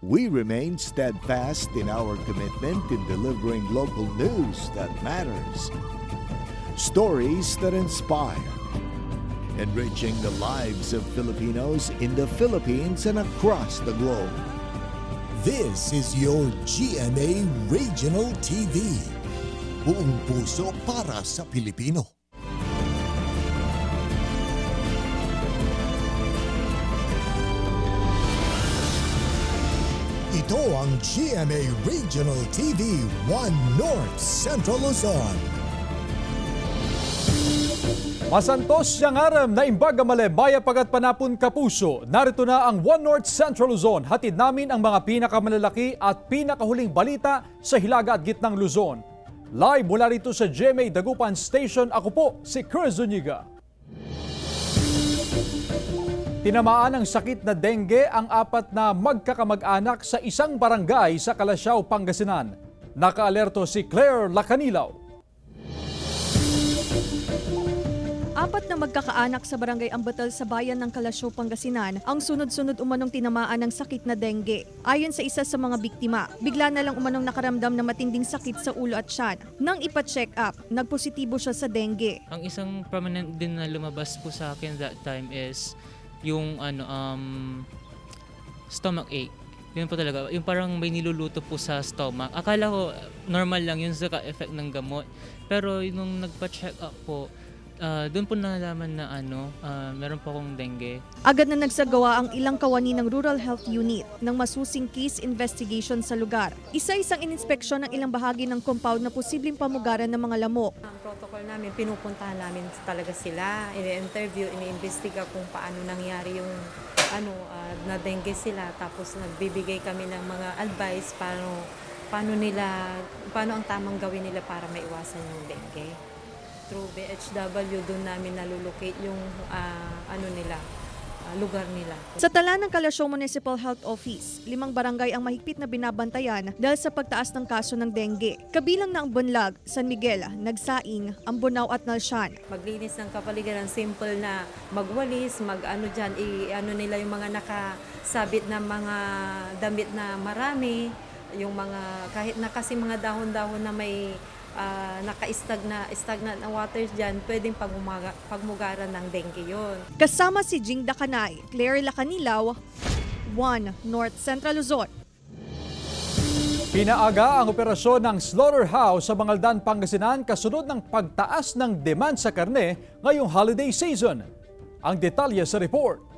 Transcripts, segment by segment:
We remain steadfast in our commitment in delivering local news that matters. Stories that inspire. Enriching the lives of Filipinos in the Philippines and across the globe. This is your GMA Regional TV. Buong puso para sa Pilipino. Ito ang GMA Regional TV 1 North Central Luzon. Masantos siyang aram na imbaga malebaya pagat panapon kapuso. Narito na ang One North Central Luzon. Hatid namin ang mga pinakamalalaki at pinakahuling balita sa Hilaga at Gitnang Luzon. Live mula rito sa GMA Dagupan Station, ako po si Chris Zuniga. Tinamaan ng sakit na dengue ang 4 na magkakamag-anak sa isang barangay sa Calasiao, Pangasinan. Nakaalerto si Claire Lacanilaw. 4 na magkakaanak sa barangay Ambatal sa bayan ng Calasiao, Pangasinan ang sunod-sunod umanong tinamaan ng sakit na dengue. Ayon sa isa sa mga biktima, bigla na lang umanong nakaramdam na matinding sakit sa ulo at tiyan. Nang ipa-check up, nagpositibo siya sa dengue. Ang isang permanent din na lumabas po sa akin that time is yung stomach ache. Yun po talaga, yung parang may niluluto po sa stomach. Akala ko normal lang yun sa ka-effect ng gamot. Pero nung nagpa-check up po, doon po nalaman na meron po akong dengue. Agad na nagsagawa ang ilang kawani ng Rural Health Unit ng masusing case investigation sa lugar. Isa-isang ininspeksyon ng ilang bahagi ng compound na posibleng pamugaran ng mga lamok. Ang protocol namin, pinupuntahan namin talaga sila, ini-interview, ini-imbestiga kung paano nangyari yung na dengue sila. Tapos nagbibigay kami ng mga advice paano ang tamang gawin nila para maiwasan yung dengue. Through BHW, doon namin nalulocate yung lugar nila. Sa tala ng Calasiao Municipal Health Office, 5 barangay ang mahigpit na binabantayan dahil sa pagtaas ng kaso ng dengue. Kabilang na ang Bunlag, San Miguel, Nagsaing, Ambunao at Nalsyan. Maglinis ng kapaligiran, simple na magwalis, nila yung mga nakasabit na mga damit na marami, yung mga kahit na kasi mga dahon-dahon na may stagnant na water dyan, pwedeng pagmugaran ng dengue yun. Kasama si Jing Dakanay, Claire Lacanilaw, 1 North Central Luzon. Pinaaga ang operasyon ng slaughterhouse sa Bangaldan, Pangasinan kasunod ng pagtaas ng demand sa karne ngayong holiday season. Ang detalye sa report.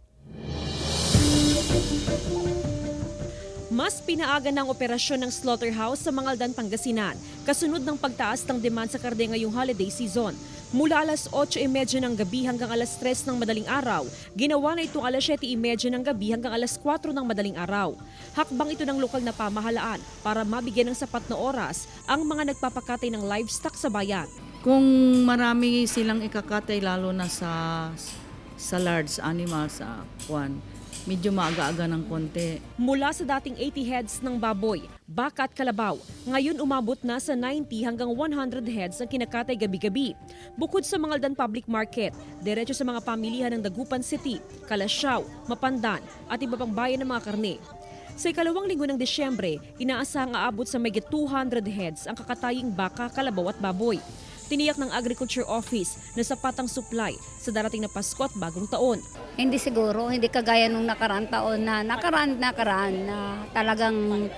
Mas pinaaga ng operasyon ng slaughterhouse sa Mangaldan, Pangasinan kasunod ng pagtaas ng demand sa karne ngayong holiday season. Mula alas 8:30 ng gabi hanggang alas 3 ng madaling araw, ginawa na itong alas 7:30 ng gabi hanggang alas 4 ng madaling araw. Hakbang ito ng lokal na pamahalaan para mabigyan ng sapat na oras ang mga nagpapakatay ng livestock sa bayan. Kung marami silang ikakatay lalo na sa large animals, medyo maaga-aga ng konti. Mula sa dating 80 heads ng baboy, baka at kalabaw, ngayon umabot na sa 90 hanggang 100 heads ang kinakatay gabi-gabi. Bukod sa Mangaldan Public Market, diretso sa mga pamilihan ng Dagupan City, Calasiao, Mapandan at iba pang bayan ng mga karne. Sa ikalawang linggo ng Disyembre, inaasahang aabot sa mayigit 200 heads ang kakataying baka, kalabaw at baboy. Tiniyak ng Agriculture Office na sapat ang supply sa darating na Pasko at Bagong Taon. Hindi siguro, hindi kagaya nung nakaraan taon na nakaraan na talagang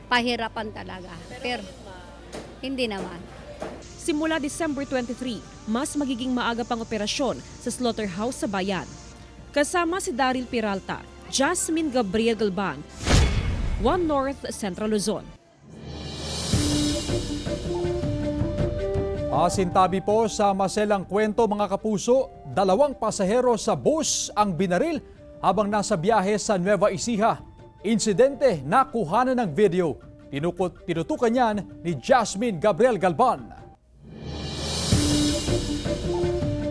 pahirapan talaga. Pero hindi naman. Simula December 23, mas magiging maaga pang operasyon sa slaughterhouse sa bayan. Kasama si Daryl Peralta, Jasmine Gabriel Galban, 1 North Central Luzon. Masintabi po sa maselang kwento mga kapuso, 2 pasahero sa bus ang binaril habang nasa biyahe sa Nueva Ecija. Insidente na kuhanan ng video. Tinutukan niyan ni Jasmine Gabriel Galban.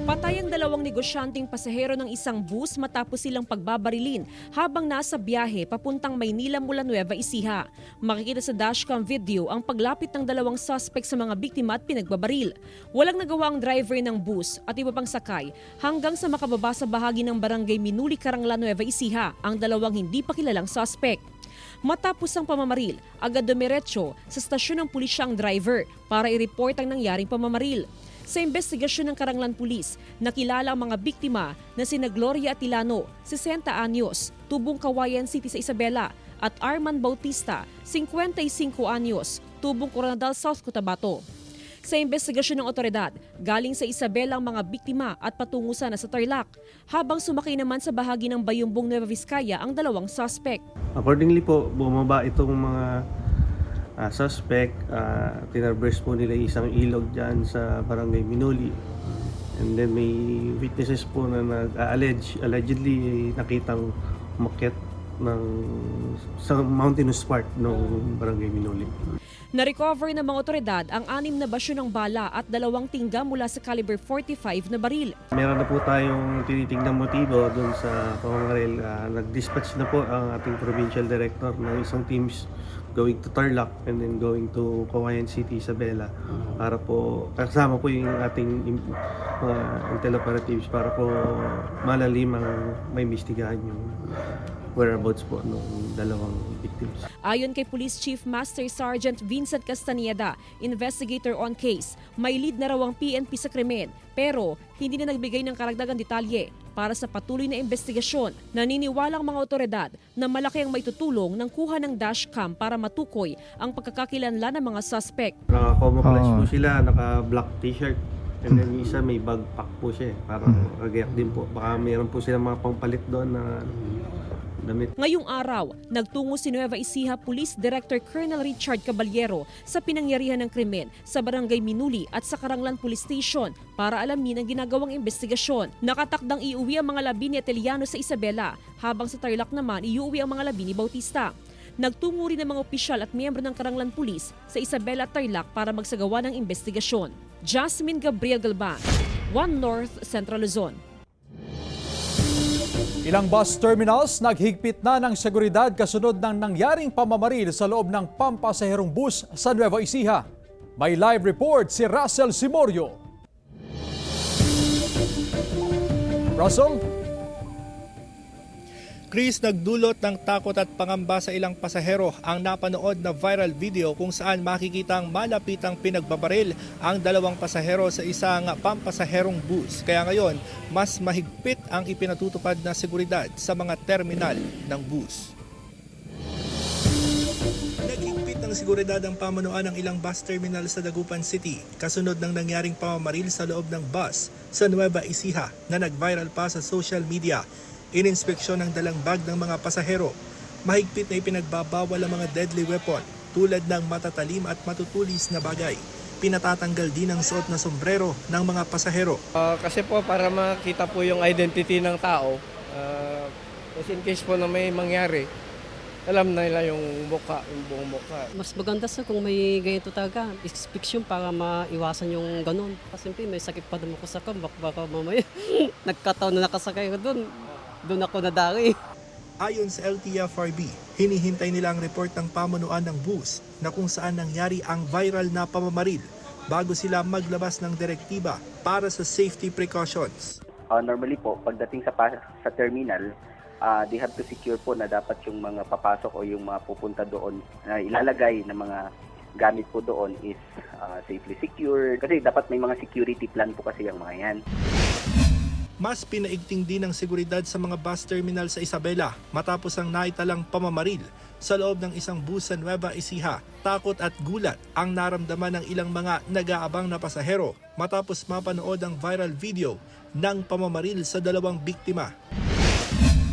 Patay ang 2 negosyanteng pasahero ng isang bus matapos silang pagbabarilin habang nasa biyahe papuntang Maynila mula Nueva Ecija. Makikita sa dashcam video ang paglapit ng 2 suspect sa mga biktima at pinagbabaril. Walang nagawa ang driver ng bus at iba pang sakay hanggang sa makababa sa bahagi ng barangay Minuli, Karangla, Nueva Ecija ang 2 hindi pa kilalang suspect. Matapos ang pamamaril, agad dumiretso sa stasyon ng pulisya ang driver para i-report ang nangyaring pamamaril. Sa investigasyon ng Karanglan Pulis, nakilala ang mga biktima na sina Gloria Atilano, 60 anyos, tubong Kawayan City sa Isabela, at Arman Bautista, 55 anyos, tubong Coronadal South Cotabato. Sa investigasyon ng otoridad, galing sa Isabela ang mga biktima at patungo sana sa Tarlac, habang sumakay naman sa bahagi ng Bayumbong Nueva Vizcaya ang dalawang suspect. Accordingly po, bumaba itong mga suspect, tinarverse po nila isang ilog dyan sa Barangay Minuli. And then may witnesses po na allegedly nakitang umakyat sa mountainous part ng Barangay Minuli. Na-recover ng mga otoridad ang 6 na basyo ng bala at 2 tingga mula sa caliber 45 na baril. Meron na po tayong tinitingnan motibo doon sa pamamaril. Nag-dispatch na po ang ating provincial director ng isang teams going to Tarlac and then going to Kawayan City, Isabela, para po kasama po yung ating mga intel operatives para po malalim ang maimbestigahan yung whereabouts po ng dalawang victims. Ayon kay Police Chief Master Sergeant Vincent Castaneda, investigator on case, may lead na raw ang PNP sa krimen pero hindi na nagbigay ng karagdagang detalye para sa patuloy na investigasyon. Naniniwala ang mga otoridad na malaki ang maitutulong ng kuha ng dashcam para matukoy ang pagkakakilanlan ng mga suspect. Naka-camouflage po sila, naka-black t-shirt. And then isa may backpack po siya, parang kagayak din po. Baka mayroon po sila mga pampalit doon na damit. Ngayong araw, nagtungo si Nueva Ecija Police Director Colonel Richard Caballero sa pinangyarihan ng krimen sa Barangay Minuli at sa Karanglan Police Station para alamin ang ginagawang investigasyon. Nakatakdang iuwi ang mga labi ni Ateliano sa Isabela, habang sa Tarlac naman iuwi ang mga labi ni Bautista. Nagtungo rin ang mga opisyal at miyembro ng Karanglan Police sa Isabela at Tarlac para magsagawa ng investigasyon. Jasmine Gabriel Galban, One North Central Luzon. Ilang bus terminals naghigpit na ng seguridad kasunod ng nangyaring pamamaril sa loob ng pampasaherong bus sa Nueva Ecija. May live report si Russell Simorio. Russell? Chris, nagdulot ng takot at pangamba sa ilang pasahero ang napanood na viral video kung saan makikitang malapitang pinagbabaril ang 2 pasahero sa isang pampasaherong bus. Kaya ngayon, mas mahigpit ang ipinatutupad na seguridad sa mga terminal ng bus. Naghigpit ng seguridad ang pamunuan ng ilang bus terminal sa Dagupan City kasunod ng nangyaring pamamaril sa loob ng bus sa Nueva Ecija na nag-viral pa sa social media. Ininspeksyon ng dalang bag ng mga pasahero. Mahigpit na ipinagbabawal ang mga deadly weapon tulad ng matatalim at matutulis na bagay. Pinatatanggal din ang suot na sombrero ng mga pasahero. Kasi po para makita po yung identity ng tao, in case po na may mangyari, alam na nila yung mukha, yung buong mukha. Mas maganda sa kung may ganito talaga, inspection para maiwasan yung ganun. Kasi may sakit pa naman ko sa kambak, baka mamaya nagkataon na nakasakay ko doon ako nadari. Ayon sa LTFRB, hinihintay nila ang report ng pamunuan ng bus na kung saan nangyari ang viral na pamamaril bago sila maglabas ng direktiba para sa safety precautions. Normally po, pagdating sa terminal, they have to secure po na dapat yung mga papasok o yung mga pupunta doon na ilalagay ng mga gamit po doon is safely secure. Kasi dapat may mga security plan po kasi yung mga yan. Mas pinaigting din ang seguridad sa mga bus terminal sa Isabela matapos ang naitalang pamamaril sa loob ng isang bus sa Nueva Ecija. Takot at gulat ang naramdaman ng ilang mga nag-aabang na pasahero matapos mapanood ang viral video ng pamamaril sa 2 biktima.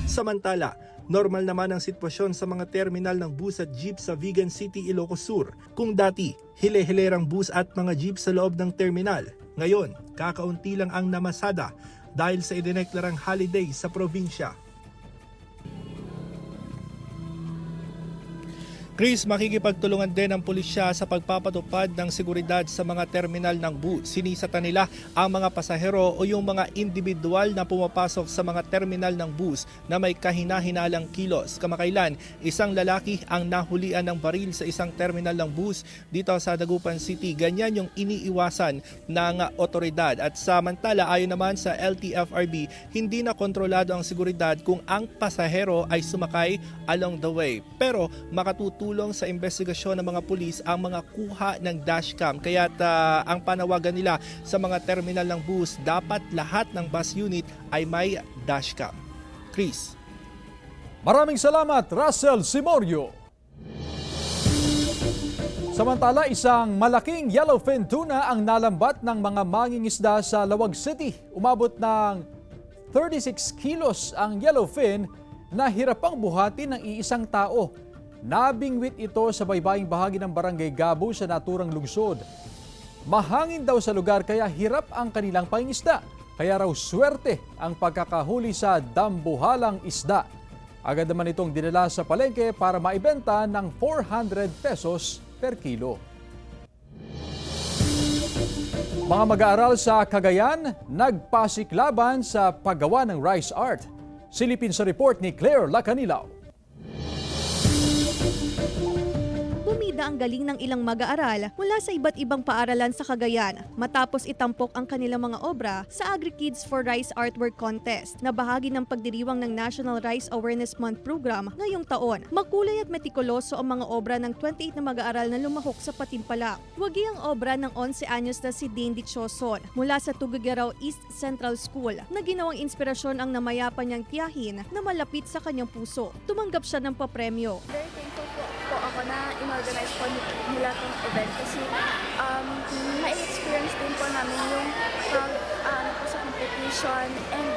Samantala, normal naman ang sitwasyon sa mga terminal ng bus at jeep sa Vigan City, Ilocos Sur. Kung dati, hile-hilerang bus at mga jeep sa loob ng terminal, ngayon, kakaunti lang ang namasada dahil sa idineklarang holiday sa probinsya. Chris, makikipagtulungan din ang pulisya sa pagpapatupad ng seguridad sa mga terminal ng bus. Sinisata nila ang mga pasahero o yung mga individual na pumapasok sa mga terminal ng bus na may kahina-hinalang kilos. Kamakailan, isang lalaki ang nahulian ng baril sa isang terminal ng bus dito sa Dagupan City. Ganyan yung iniiwasan ng otoridad. At samantala, ayon naman sa LTFRB, hindi na kontrolado ang seguridad kung ang pasahero ay sumakay along the way. Pero makatutulong sa investigasyon ng mga pulis ang mga kuha ng dashcam. Kaya't ang panawagan nila sa mga terminal ng bus, dapat lahat ng bus unit ay may dashcam. Chris. Maraming salamat, Russell Simorio. Samantala, isang malaking yellowfin tuna ang nalambat ng mga mangingisda sa Lawag City. Umabot ng 36 kilos ang yellowfin na hirapang buhatin ng iisang tao. Nabingwit ito sa baybaying bahagi ng Barangay Gabo sa naturang lungsod. Mahangin daw sa lugar kaya hirap ang kanilang pangingisda. Kaya raw swerte ang pagkakahuli sa dambuhalang isda. Agad naman itong dinala sa palengke para maibenta ng 400 pesos per kilo. Mga mag-aaral sa Cagayan, nagpasiklaban sa paggawa ng rice art. Silipin sa report ni Claire Lacanilaw. Bumida ang galing ng ilang mag-aaral mula sa iba't ibang paaralan sa Cagayan matapos itampok ang kanilang mga obra sa AgriKids for Rice Artwork Contest na bahagi ng pagdiriwang ng National Rice Awareness Month program ngayong taon. Makulay at metikuloso ang mga obra ng 28 na mag-aaral na lumahok sa Patimpalak. Wagi ang obra ng 11 anyos na si Dane Dichoson mula sa Tuguegarao East Central School na ginawang inspirasyon ang namayapa niyang tiyahin na malapit sa kanyang puso. Tumanggap siya ng papremyo. Very thankful po ako na in-organize po nila itong event kasi ma-experience din po namin yung po sa competition and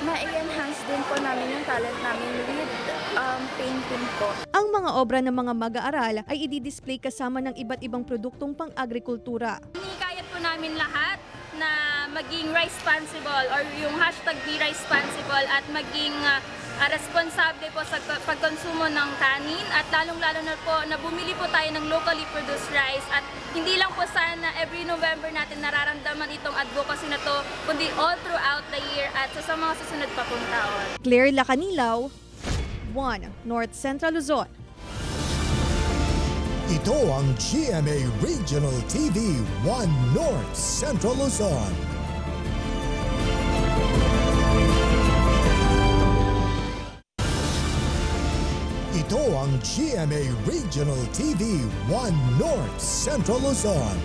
ma-enhance din po namin yung talent namin with painting po. Ang mga obra ng mga mag-aaral ay i-display kasama ng iba't ibang produktong pang-agrikultura. Hinikayat po namin lahat na maging responsible or yung hashtag Be Responsible at maging responsable po sa pagkonsumo ng kanin at lalong-lalo na po na bumili po tayo ng locally produced rice at hindi lang po sana every November natin nararamdaman itong advocacy na to kundi all throughout the year at sa mga susunod pa pong taon. Claire Lacanilaw, 1 North Central Luzon. Ito ang GMA Regional TV 1 North Central Luzon. Ito ang GMA Regional TV 1 North Central Luzon.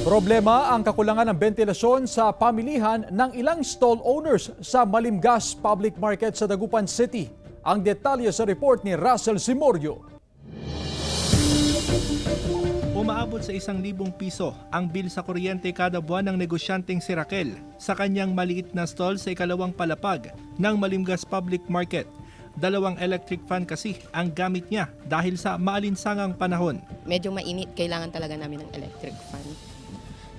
Problema ang kakulangan ng bentilasyon sa pamilihan ng ilang stall owners sa Malimgas Public Market sa Dagupan City. Ang detalye sa report ni Russell Simorio. Umaabot sa 1,000 piso ang bill sa kuryente kada buwan ng negosyanteng si Raquel sa kanyang maliit na stall sa ikalawang palapag ng Malimgas Public Market. 2 electric fan kasi ang gamit niya dahil sa maalinsangang panahon. Medyo mainit, kailangan talaga namin ng electric fan.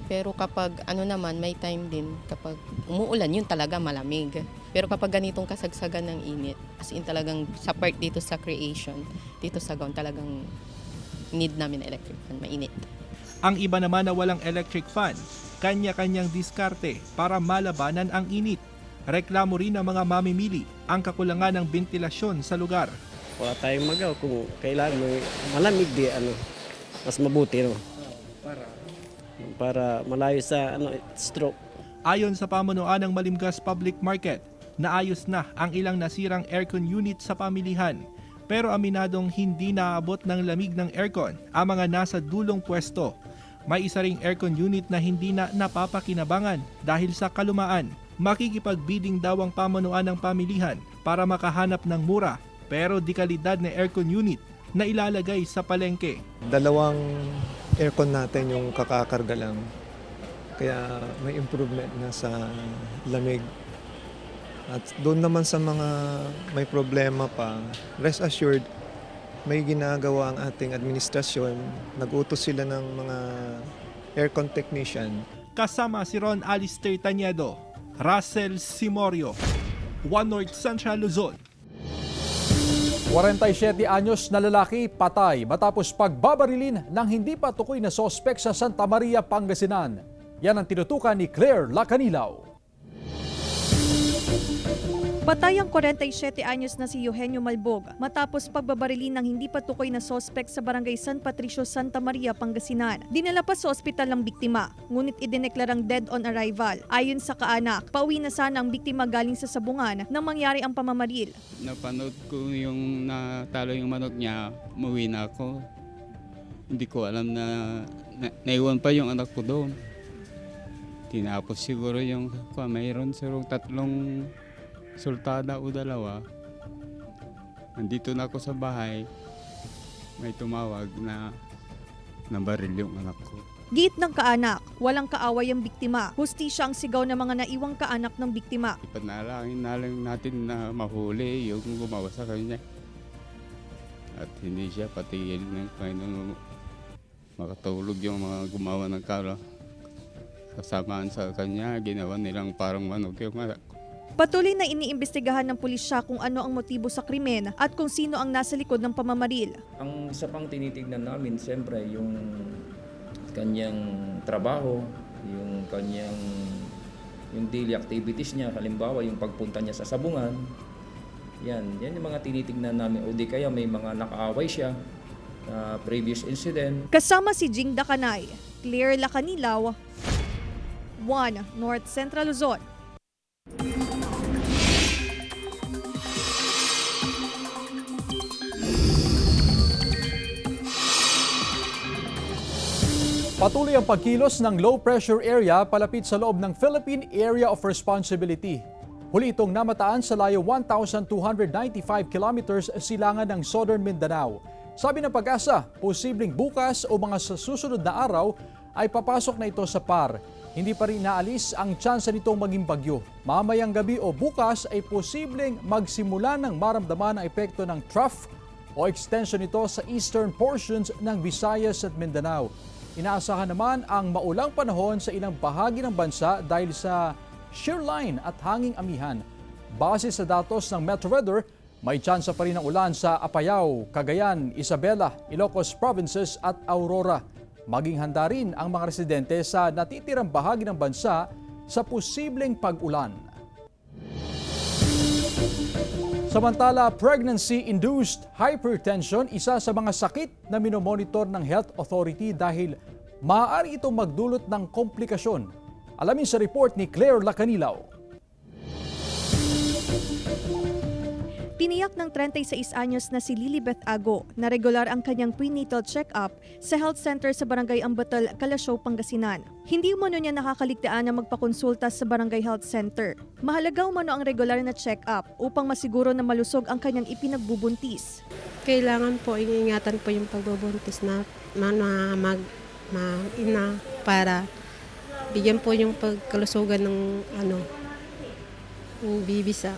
Pero kapag naman, may time din kapag umuulan, yun talaga malamig. Pero kapag ganitong kasagsagan ng init, as in talagang sa part dito sa creation, dito sa gown talagang need namin ng electric fan, mainit. Ang iba naman na walang electric fan, kanya-kanyang diskarte para malabanan ang init. Reklamo rin ng mga mamimili ang kakulangan ng bentilasyon sa lugar. Wala tayong magaw kung kailangan malamig di mas mabuti para malayo sa stroke. Ayon sa pamunuan ng Malimgas Public Market, naayos na ang ilang nasirang aircon unit sa pamilihan. Pero aminadong hindi naabot ng lamig ng aircon ang mga nasa dulong pwesto. May isa ring aircon unit na hindi na napapakinabangan dahil sa kalumaan. Makikipag-bidding daw ang pamunuan ng pamilihan para makahanap ng mura pero di kalidad na aircon unit na ilalagay sa palengke. 2 aircon natin yung kakakarga lang. Kaya may improvement na sa lamig. At doon naman sa mga may problema pa, rest assured, may ginagawa ang ating administrasyon. Nag-utos sila ng mga aircon technician. Kasama si Ron Alistair Taniedo, Russell Simorio, 1 North Central Luzon. 47 anyos na lalaki patay matapos pagbabarilin ng hindi pa tukoy na sospek sa Santa Maria, Pangasinan. Yan ang tinutukan ni Claire Lacanilaw. Patay ang 47 anyos na si Eugenio Malbog matapos pagbabarilin ng hindi pa tukoy na sospek sa barangay San Patricio, Santa Maria, Pangasinan. Dinala pa sa ospital ang biktima, ngunit idineklarang dead on arrival. Ayon sa kaanak, pauwi na sana ang biktima galing sa sabungan nang mangyari ang pamamaril. Napanood ko yung natalo yung manok niya, umuwi na ako. Hindi ko alam na naiwan pa yung anak ko doon. Tinapos siguro yung mayroon siguro 3 sultada o 2. Nandito na ako sa bahay, may tumawag na nabaril yung anak ko. Giit ng kaanak, walang kaaway ang biktima. Hustisya ang sigaw ng mga naiwang kaanak ng biktima. Ipanalangin na lang natin na mahuli yung gumawa sa kanya. At hindi siya patigil ng Panginoon makatulog yung mga gumawa ng kasamaan sa kanya. Ginawa nilang parang manok yung anak ko. Patuloy na iniimbestigahan ng pulisya kung ano ang motibo sa krimen at kung sino ang nasa likod ng pamamaril. Ang isa pang tinitignan namin, siyempre, yung kanyang trabaho, yung kanyang daily activities niya, halimbawa yung pagpunta niya sa sabungan. Yan yung mga tinitignan namin. O di kaya may mga nakaaway siya na previous incident. Kasama si Jing Dakanay, Claire Lacanilaw, 1 North Central Luzon. Patuloy ang pagkilos ng low pressure area palapit sa loob ng Philippine Area of Responsibility. Huli itong namataan sa layo 1,295 kilometers silangan ng Southern Mindanao. Sabi ng Pag-asa, posibleng bukas o mga sa susunod na araw ay papasok na ito sa PAR. Hindi pa rin naalis ang tsansa nitong maging bagyo. Mamayang gabi o bukas ay posibleng magsimula ng maramdaman ang epekto ng trough o extension nito sa eastern portions ng Visayas at Mindanao. Inaasahan naman ang maulang panahon sa ilang bahagi ng bansa dahil sa shear line at hanging amihan. Base sa datos ng Metro Weather, may tsansa pa rin ng ulan sa Apayao, Cagayan, Isabela, Ilocos Provinces at Aurora. Maging handa rin ang mga residente sa natitirang bahagi ng bansa sa posibleng pag-ulan. Samantala, pregnancy-induced hypertension, isa sa mga sakit na minomonitor ng Health Authority dahil maaari itong magdulot ng komplikasyon. Alamin sa report ni Claire Lacanilaw. Tiniyak ng 36 anyos na si Lilibeth Ago na regular ang kanyang prenatal check-up sa health center sa Barangay Ambatal, Kalasyaw, Pangasinan. Hindi umano niya nakakaligtaan na magpakonsulta sa Barangay Health Center. Mahalaga umano ang regular na check-up upang masiguro na malusog ang kanyang ipinagbubuntis. Kailangan po iingatan po yung pagbubuntis na mag-ina para bigyan po yung pagkalusugan ng yung baby sa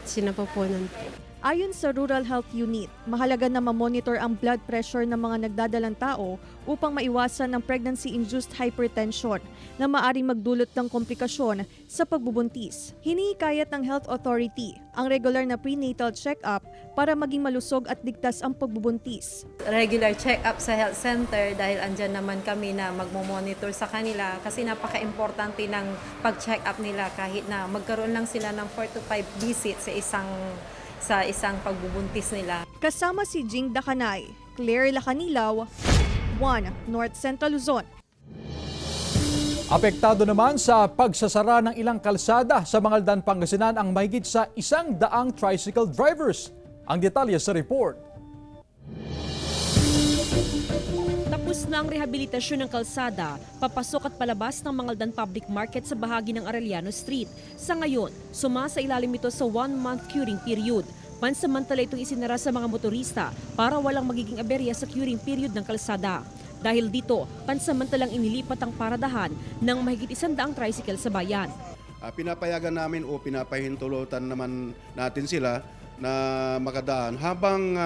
sinapupunan po. Ayon sa Rural Health Unit, mahalaga na ma-monitor ang blood pressure ng mga nagdadalang tao upang maiwasan ang pregnancy-induced hypertension na maaaring magdulot ng komplikasyon sa pagbubuntis. Hinihikayat ng Health Authority ang regular na prenatal check-up para maging malusog at ligtas ang pagbubuntis. Regular check-up sa health center dahil andyan naman kami na magmo-monitor sa kanila kasi napaka-importante ng pag-check-up nila kahit na magkaroon lang sila ng 4 to 5 visits sa isang pagbubuntis nila. Kasama si Jing Dakanay, Claire Lacanilaw, 1 North Central Luzon. Apektado naman sa pagsasara ng ilang kalsada sa Mangaldan, Pangasinan ang mahigit sa 100 tricycle drivers. Ang detalye sa report. Tapos na ang rehabilitasyon ng kalsada, papasok at palabas ng Mangaldan Public Market sa bahagi ng Arellano Street. Sa ngayon, sumasailalim ito sa 1-month curing period. Pansamantala itong isinara sa mga motorista para walang magiging aberya sa curing period ng kalsada. Dahil dito, pansamantalang inilipat ang paradahan ng mahigit 100 tricycle sa bayan. Pinapayagan namin o pinapahintulutan naman natin sila na makadaan habang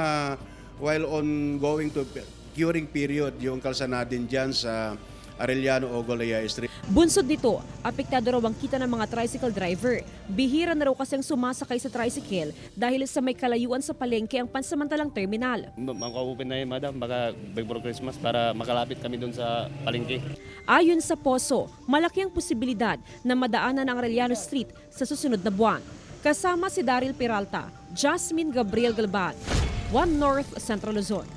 while ongoing to curing period yung kalsada din dyan sa Arellano o Golaya Street. Bunsod nito, apektado raw ang kita ng mga tricycle driver. Bihira na raw kasing sumasakay sa tricycle dahil sa may kalayuan sa palengke ang pansamantalang terminal. Maka-open na yun, madam, baka before Christmas para makalapit kami doon sa palengke. Ayon sa Poso, malaki ang posibilidad na madaanan ang Arellano Street sa susunod na buwan. Kasama si Daryl Peralta, Jasmine Gabriel Galban, One North Central Luzon.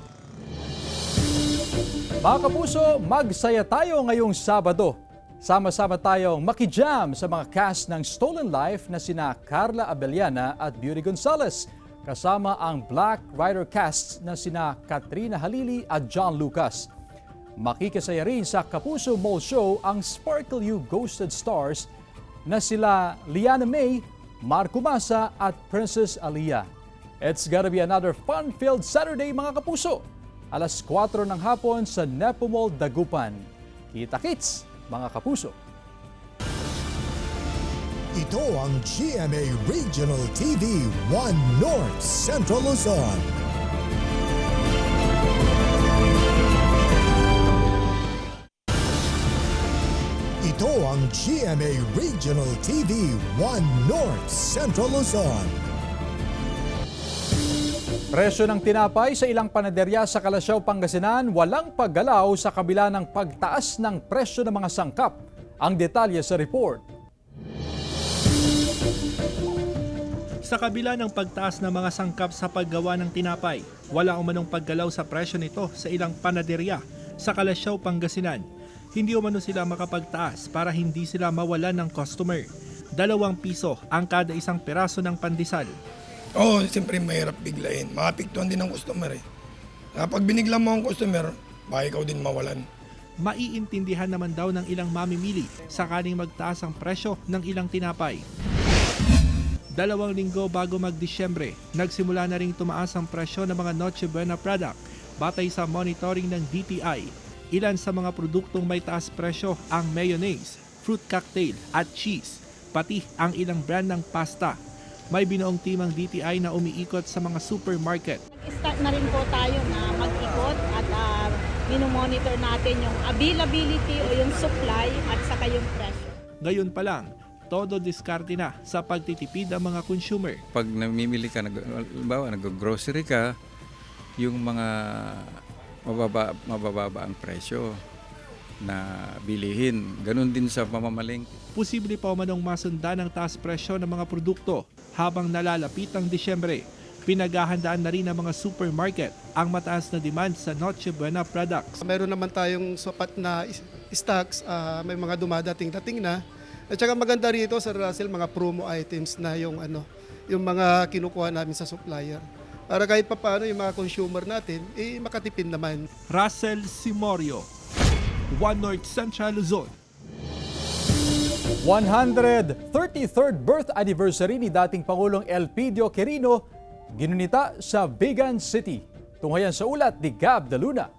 Mga kapuso, magsaya tayo ngayong Sabado. Sama-sama tayong makijam sa mga cast ng Stolen Life na sina Carla Abellana at Beauty Gonzalez, kasama ang Black Rider cast na sina Katrina Halili at John Lucas. Makikisaya rin sa Kapuso Mall Show ang Sparkle You Ghosted Stars na sila Liana May, Marco Masa at Princess Aliyah. It's gotta be another fun-filled Saturday, mga kapuso! Alas 4 ng hapon sa Nepo Mall, Dagupan. Kita-kits, mga kapuso! Ito ang GMA Regional TV 1 North Central Luzon. Ito ang GMA Regional TV 1 North Central Luzon. Presyo ng tinapay sa ilang panaderya sa Kalasyaw, Pangasinan, walang paggalaw sa kabila ng pagtaas ng presyo ng mga sangkap. Ang detalye sa report. Sa kabila ng pagtaas ng mga sangkap sa paggawa ng tinapay, wala umanong paggalaw sa presyo nito sa ilang panaderya sa Kalasyaw, Pangasinan. Hindi umano sila makapagtaas para hindi sila mawalan ng customer. 2 piso ang kada isang peraso ng pandesal. Oo, siyempre mahirap biglayin. Maapektuhan din ng customer eh. Kapag binigla mo ang customer, baka ikaw din mawalan. Maiintindihan naman daw ng ilang mamimili sakaling magtaas ang presyo ng ilang tinapay. 2 linggo bago mag-Disyembre, nagsimula na ring tumaas ang presyo ng mga Noche Buena product batay sa monitoring ng DTI. Ilan sa mga produktong may taas presyo ang mayonnaise, fruit cocktail at cheese, pati ang ilang brand ng pasta. May binuong timang DTI na umiikot sa mga supermarket. Start na rin po tayo na mag-ikot at minomonitor natin yung availability o yung supply at saka yung presyo. Ngayon pa lang, todo diskarte na sa pagtitipid ang mga consumer. Pag namimili ka, nag-grocery ka, yung mga mabababa ang presyo na bilihin. Ganon din sa pamamalengke. Posible pa umanong masundan ang taas presyo ng mga produkto habang nalalapit ang Disyembre. Pinaghahandaan na rin ng mga supermarket ang mataas na demand sa Noche Buena products. Meron naman tayong sapat na stocks, may mga dumadating-dating na. At saka maganda rito sa Russell, mga promo items na yung mga kinukuha namin sa supplier. Para kahit papaano yung mga consumer natin, makatipid naman. Russell Simorio, One North Central Luzon. 133rd birth anniversary ni dating Pangulong Elpidio Quirino ginunita sa Vigan City. Tunghayan sa ulat ni Gab de Luna.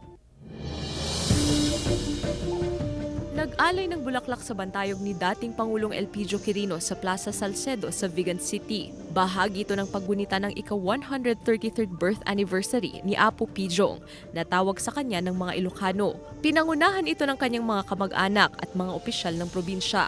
Nag-alay ng bulaklak sa bantayog ni dating Pangulong Elpidio Quirino sa Plaza Salcedo sa Vigan City. Bahagi ito ng paggunita ng ika-133rd birth anniversary ni Apo Pijong na tawag sa kanya ng mga Ilocano. Pinangunahan ito ng kanyang mga kamag-anak at mga opisyal ng probinsya.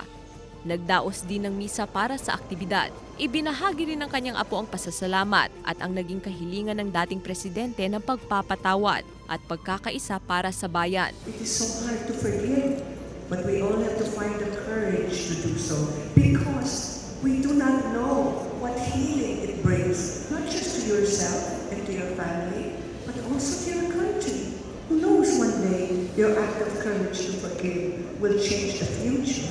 Nagdaos din ng misa para sa aktibidad. Ibinahagi rin ng kanyang apo ang pasasalamat at ang naging kahilingan ng dating presidente ng pagpapatawad at pagkakaisa para sa bayan. It is so hard to forgive, but we all have to find the courage to do so because we do not know what healing it brings, not just to yourself and to your family, but also to your country. Who knows one day your act of courage to forgive will change the future.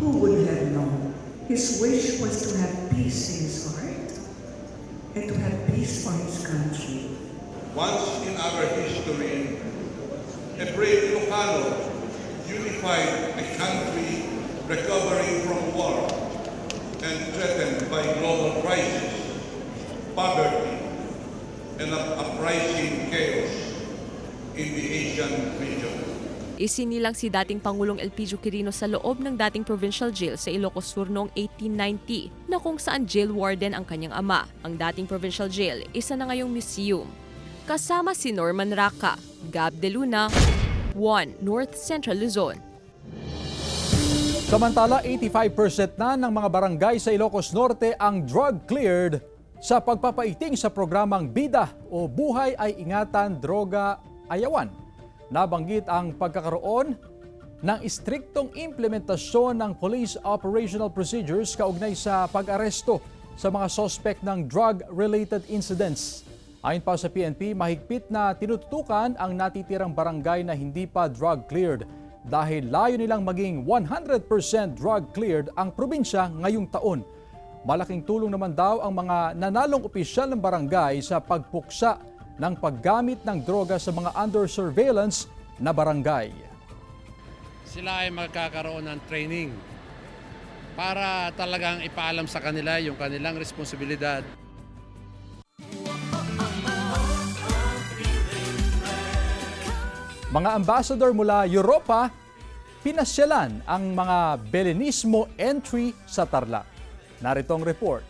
Who would have known? His wish was to have peace in his heart and to have peace for his country. Once in our history, a brave Ilocano unified a country recovering from war and threatened by global crisis, poverty, and uprising chaos in the Asian region. Isinilang si dating Pangulong Elpidio Quirino sa loob ng dating provincial jail sa Ilocos Sur noong 1890 na kung saan jail warden ang kanyang ama. Ang dating provincial jail, isa na ngayong museum. Kasama si Norman Raca, Gab de Luna, 1 North Central Luzon. Samantala, 85% na ng mga barangay sa Ilocos Norte ang drug cleared sa pagpapaiting sa programang BIDA o Buhay ay Ingatan, Droga, Ayawan. Nabanggit ang pagkakaroon ng istriktong implementasyon ng Police Operational Procedures kaugnay sa pag-aresto sa mga suspect ng drug-related incidents. Ayon pa sa PNP, mahigpit na tinututukan ang natitirang barangay na hindi pa drug-cleared dahil layo nilang maging 100% drug-cleared ang probinsya ngayong taon. Malaking tulong naman daw ang mga nanalong opisyal ng barangay sa pagpuksa ng paggamit ng droga sa mga under surveillance na barangay. Sila ay magkakaroon ng training para talagang ipaalam sa kanila yung kanilang responsibilidad. Mga ambassador mula Europa, pinasyalan ang mga Belenismo entry sa Tarlac. Narito ang report.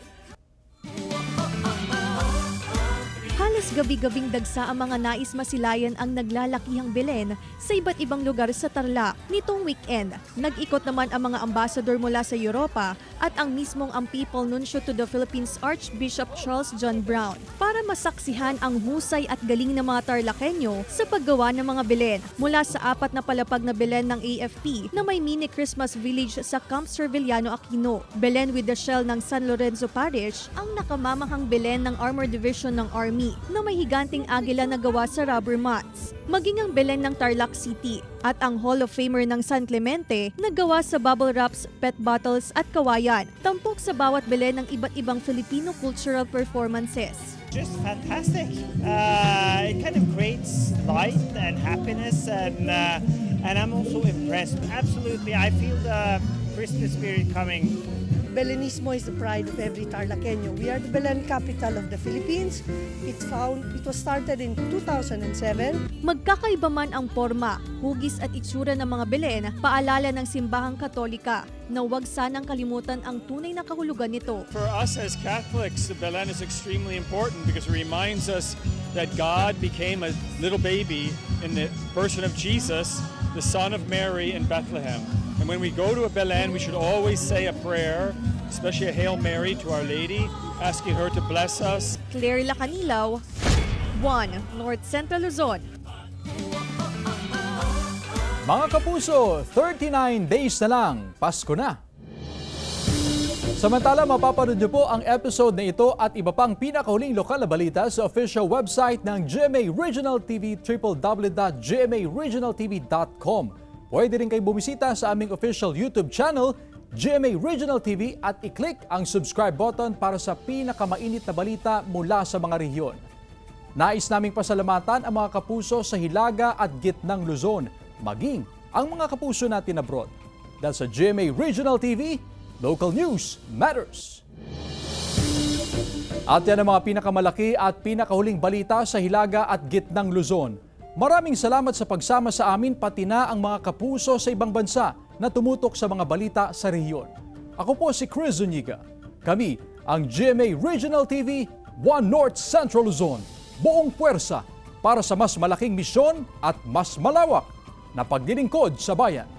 Halos gabi-gabing dagsa ang mga nais masilayan ang naglalakihang Belen sa iba't ibang lugar sa Tarlac. Nitong weekend, nag-ikot naman ang mga ambassador mula sa Europa at ang mismong ang People Nuncio to the Philippines Archbishop Charles John Brown para masaksihan ang husay at galing ng mga Tarlakenyo sa paggawa ng mga Belen. Mula sa 4 na palapag na Belen ng AFP na may mini Christmas village sa Camp Serviliano Aquino, Belen with the Shell ng San Lorenzo Parish, ang nakamamahang Belen ng Armor Division ng Army na may higanting agila na gawa sa rubber mats, maging ang Belen ng Tarlac City at ang Hall of Famer ng San Clemente na gawa sa bubble wraps, pet bottles at kawayan, tampok sa bawat Belen ng iba't ibang Filipino cultural performances. Just fantastic. It kind of creates light and happiness, and I'm also impressed. Absolutely, I feel the Christmas spirit coming. Belenismo is the pride of every Tarlakenyo. We are the Belen capital of the Philippines. It was started in 2007. Magkakaiba man ang forma, hugis at itsura ng mga Belen, paalala ng Simbahang Katolika na huwag sanang kalimutan ang tunay na kahulugan nito. For us as Catholics, the Belen is extremely important because it reminds us that God became a little baby in the person of Jesus, the son of Mary in Bethlehem. And when we go to a Belen, we should always say a prayer, especially a Hail Mary to Our Lady, asking her to bless us. Claire Lacanilaw, 1 North Central Luzon. Mga kapuso, 39 days na lang, Pasko na. Samantala, mapapanood niyo po ang episode na ito at iba pang pinakahuling lokal na balita sa official website ng GMA Regional TV, www.gmaregionaltv.com. Pwede rin kayo bumisita sa aming official YouTube channel, GMA Regional TV, at i-click ang subscribe button para sa pinakamainit na balita mula sa mga rehiyon. Nais naming pasalamatan ang mga kapuso sa Hilaga at Gitnang Luzon, maging ang mga kapuso natin abroad. Dahil sa GMA Regional TV, local news matters. At yan ang mga pinakamalaki at pinakahuling balita sa Hilaga at Gitnang Luzon. Maraming salamat sa pagsama sa amin, pati na ang mga kapuso sa ibang bansa na tumutok sa mga balita sa rehiyon. Ako po si Chris Zuniga. Kami ang GMA Regional TV, 1 North Central Luzon. Buong puwersa para sa mas malaking misyon at mas malawak na paglilingkod sa bayan.